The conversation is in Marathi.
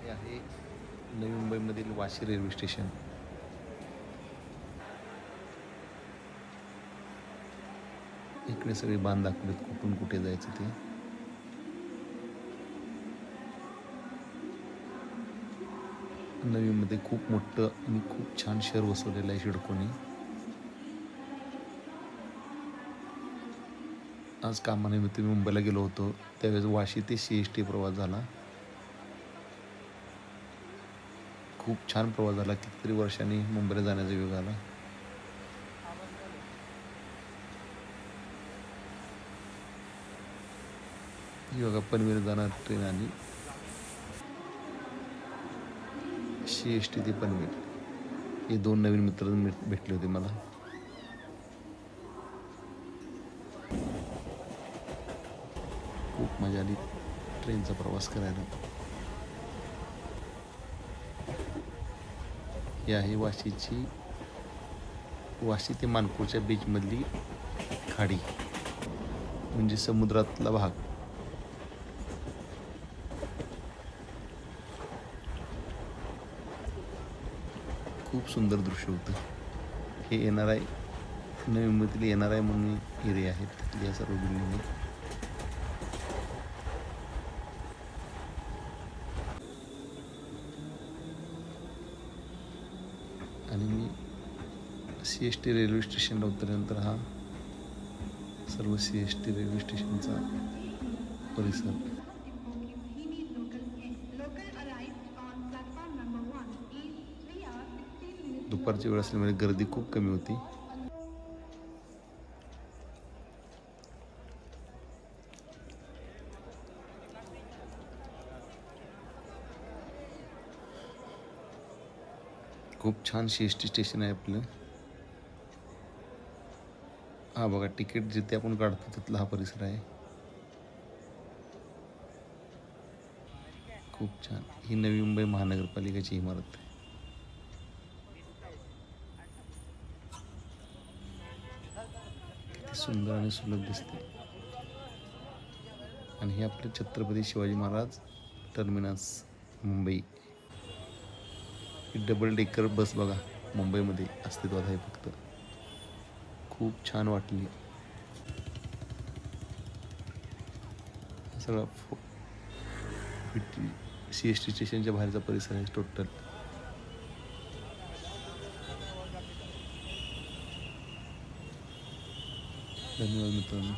हे आहे नवी मुंबईमधील वाशी रेल्वे स्टेशन. इकडे सगळे बांध दाखवलेत कुठून कुठे जायचं ते. नवीमध्ये खूप मोठं आणि खूप छान शहर वसवलेलं आहे शिडकोनी. आज कामानिमित्त मी मुंबईला गेलो होतो, त्यावेळेस वाशी ते CST प्रवास झाला. खूप छान प्रवास झाला. कितीतरी वर्षांनी मुंबईला जाण्याचा योग आला. योगा पनवेल जाणार ट्रेन आणि CST ते पनवेल हे 2 नवीन मित्र भेटले होते मला. खूप मजा आली ट्रेनचा प्रवास करायला. ही आहे वाशी ते मानपूरच्या बीचमधली खाडी म्हणजे समुद्रातला भाग. खूप सुंदर दृश्य होतं. हे NRI नवी मुंबईतील NRI म्हणून एरिया आहेत तिथली या सर्व बिल्डिंग. आणि मी CST रेल्वे स्टेशनला उतरल्यानंतर हा सर्व CST रेल्वे स्टेशनचा परिसर. दुपारची वेळ असल्यामुळे गर्दी खूप कमी होती. खूप छान CST स्टेशन आहे आपलं. हा बघा तिकीट जिथे आपण काढतो तिथला हा परिसर आहे. खूप छान. ही नवी मुंबई महानगरपालिकेची इमारत आहे. किती सुंदर आणि सुलभ दिसते. आणि हे आपले छत्रपती शिवाजी महाराज टर्मिनस मुंबई. ही डबल डेकर बस बघा मुंबईमध्ये अस्तित्वात आहे फक्त. खूप छान वाटली. सगळा CST स्टेशनच्या बाहेरचा परिसर आहे टोटल. धन्यवाद मित्रांनो.